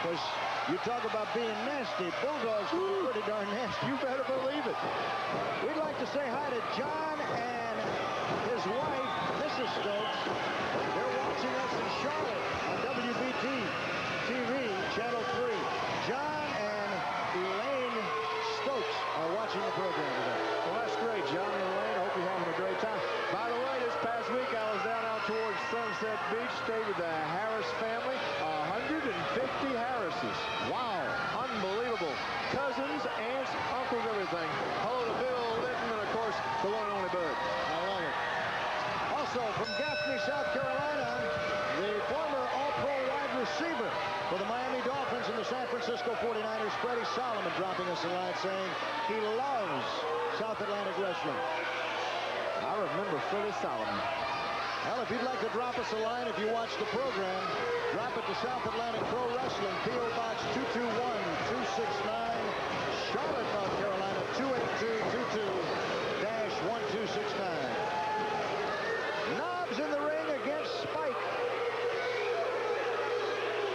Because you talk about being nasty. Bulldogs are pretty darn nasty. You better believe it. We'd like to say hi to John and his wife, Mrs. Stokes. They're watching us in Charlotte on WBT TV, Channel 3. John and Elaine Stokes are watching the program today. Well, that's great, John and Elaine. I hope you're having a great time. By the way, this past week I was down out towards Sunset Beach, stayed with the Harris family. 150 Harrises. Wow. Unbelievable. Cousins, aunts, uncles, everything. Hello to Bill Linton and, of course, the one and only Bud. I love it. Also, from Gaffney, South Carolina, the former All-Pro wide receiver for the Miami Dolphins and the San Francisco 49ers, Freddie Solomon, dropping us a line saying he loves South Atlantic wrestling. I remember Freddie Solomon. Well, if you'd like to drop us a line, if you watch the program, drop it to South Atlantic Pro Wrestling, P.O. Box 221-269, Charlotte, North Carolina, 28222-1269. Knobs in the ring against Spike.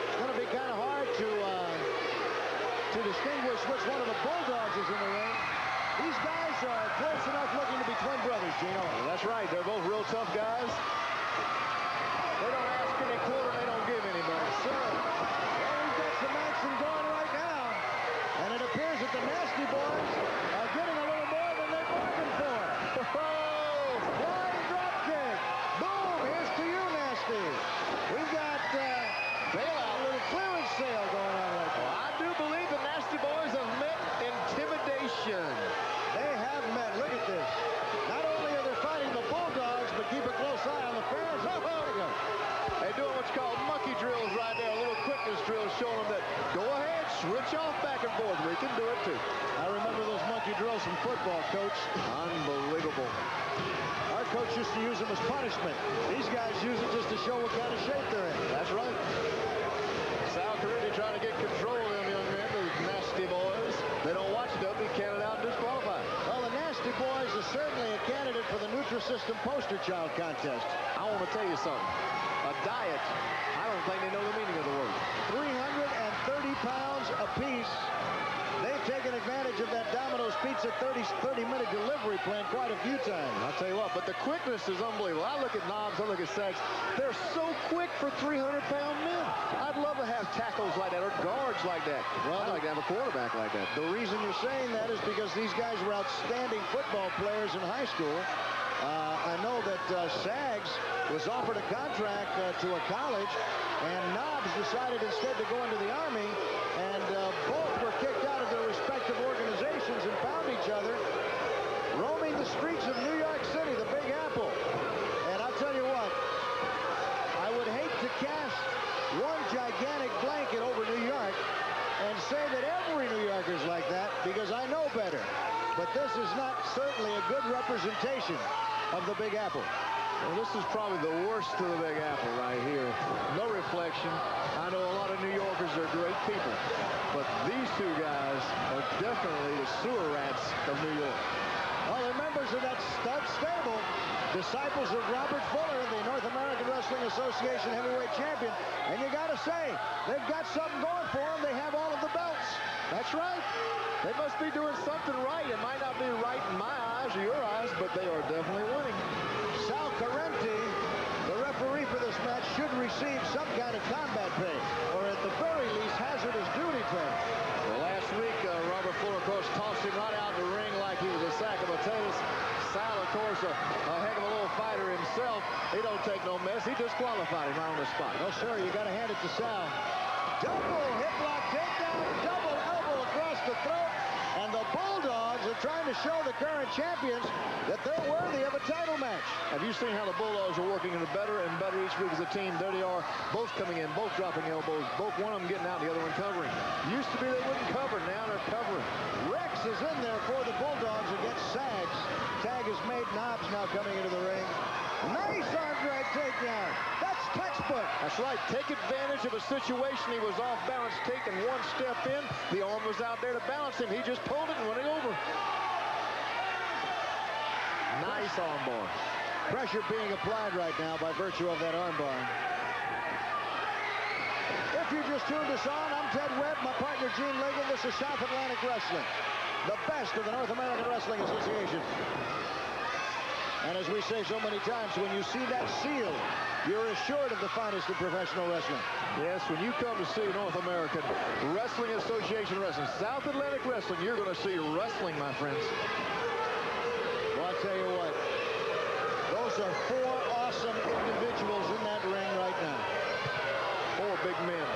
It's going to be kind of hard to distinguish which one of the Bulldogs is in the ring. These guys are close enough looking to be twin brothers, Gino. Well, that's right. They're both real tough guys. They don't ask any quarter, they don't give anybody. So, well, we've got some action going right now. And it appears that the Nasty Boys are getting a little more than they bargained for. Oh, flying drop kick. Boom, here's to you, Nasty. We've got bailout, a little clearance sale going on right now. Well, I do believe the Nasty Boys have met intimidation. They have met. Look at this. Not only are they fighting the Bulldogs, but keep a close eye on the fans. Oh, there we go. They're doing what's called monkey drills right there, a little quickness drill showing them that go ahead, switch off back and forth. We can do it too. I remember those monkey drills from football, Coach. Unbelievable. Our coach used to use them as punishment. These guys use it just to show what kind of shape they're in. That's right. Sal Caridi trying to get control of them young men, those Nasty Boys. They don't watch it, they'll be counted out and disqualified. Well, the Nasty Boys is certainly a candidate for the Nutrisystem Poster Child Contest. I want to tell you something. A diet, I don't think they know the meaning of the word. 330 pounds apiece. They've taken advantage of that Domino's Pizza 30-minute delivery plan quite a few times. I'll tell you what, but the quickness is unbelievable. I look at Knobs, I look at Sachs. They're so quick for 300-pound men. I'd love to have tackles like that or guards like that. Well, I'd like to have a quarterback like that. The reason you're saying that is because these guys were outstanding football players in high school. I know that Sags was offered a contract to a college, and Knobs decided instead to go into the Army, and both were kicked out of their respective organizations and found each other roaming the streets of New York City, the Big Apple. And I'll tell you what, I would hate to cast one gigantic blanket over New York and say that every New Yorker's like that, because I know better. But this is not certainly a good representation of the Big Apple. Well, this is probably the worst of the Big Apple right here. No reflection. I know a lot of New Yorkers are great people, but these two guys are definitely the sewer rats of New York. Well, they're members of that stud stable, disciples of Robert Fuller, the North American Wrestling Association heavyweight champion. And you got to say, they've got something going for them. They have all of the belts. That's right. They must be doing something right. It might not be right in my eyes or your eyes, but they are definitely winning. Sal Carenti, the referee for this match, should receive some kind of combat pay, or at the very least, hazardous duty pay. Well, last week, Robert Fuller, of course, tossed him right out in the ring like he was a sack of potatoes. Sal, of course, a heck of a little fighter himself. He don't take no mess. He disqualified him right on the spot. No, sir, you got to hand it to Sal. Double hip lock takedown, double elbow across the throat, and the Bulldogs are trying to show the current champions that they're worthy of a title match. Have you seen how the Bulldogs are working into better and better each week as a team? There they are, both coming in, both dropping elbows, both one of them getting out, the other one covering. Used to be they wouldn't cover, now they're covering. Rex is in there for the Bulldogs against Sags. Tag is made. Knobs now coming into the ring. Nice arm drag takedown. That's textbook. That's right. Take advantage of a situation. He was off balance, taking one step in. The arm was out there to balance him. He just pulled it and went over. Nice armbar. Pressure being applied right now by virtue of that armbar. if you just tuned us on, I'm Ted Webb, my partner Gene Ligon. This is South Atlantic Wrestling, the best of the North American Wrestling Association. And as we say so many times, when you see that seal, you're assured of the finest of professional wrestling. Yes, when you come to see North American Wrestling Association Wrestling, South Atlantic Wrestling, you're going to see wrestling, my friends. Well, I tell you what, those are 4 awesome individuals in that ring right now. 4 big men.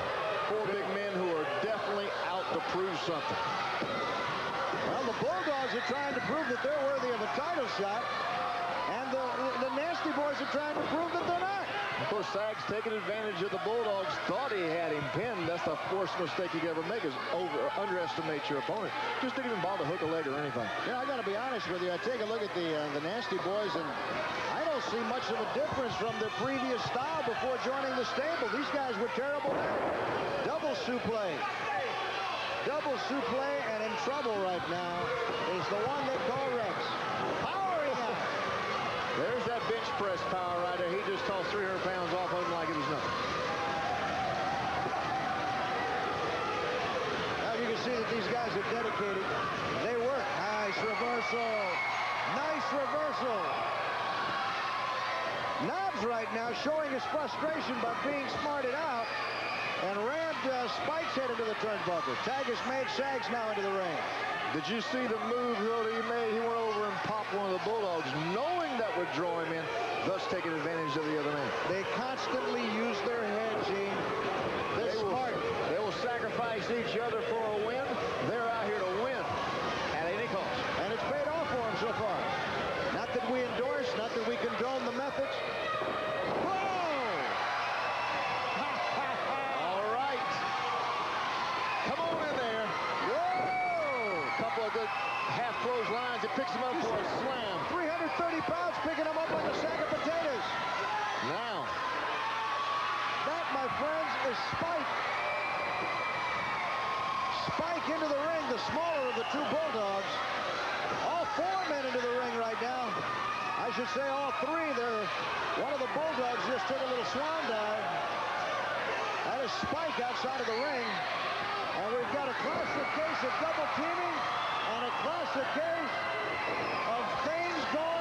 4 big men who are definitely out to prove something. Well, the Bulldogs are trying to prove that they're worthy of a title shot. And the Nasty Boys are trying to prove that they're not. Of course, Sags taking advantage of the Bulldogs. Thought he had him pinned. That's the worst mistake you could ever make, is underestimate your opponent. Just didn't even bother to hook a leg or anything. You know, I got to be honest with you. I take a look at the Nasty Boys, and I don't see much of a difference from their previous style before joining the stable. These guys were terrible men. Double suplex. Double suplex, and in trouble right now is the one they call Rex. Powering out. There's that bench press power right there. He just tossed 300 pounds off of him like it was nothing. Now you can see that these guys are dedicated. They work. Nice reversal. Nice reversal. Knobs right now showing his frustration by being smarted out and rammed Spike's head into the turnbuckle. Tag has made Sags now into the ring. Did you see the move that he made? He went over and popped one of the Bulldogs, knowing that would draw him in, thus taking advantage of the other man. They constantly use their head, Gene. They're smart. They will sacrifice each other for a win. They're out here to win at any cost. And it's paid off for them so far. Not that we endorse, not that we condone the methods. Whoa! All right. Come on in there. Couple of good half clotheslines. It picks him up for a slam. 330 pounds picking him up like a sack of potatoes. Now. That, my friends, is Spike. Spike into the ring, the smaller of the 2 Bulldogs. All 4 men into the ring right now. I should say all 3. One of the Bulldogs just took a little swan dive. That is Spike outside of the ring. And we've got a classic case of double teaming and a classic case of things going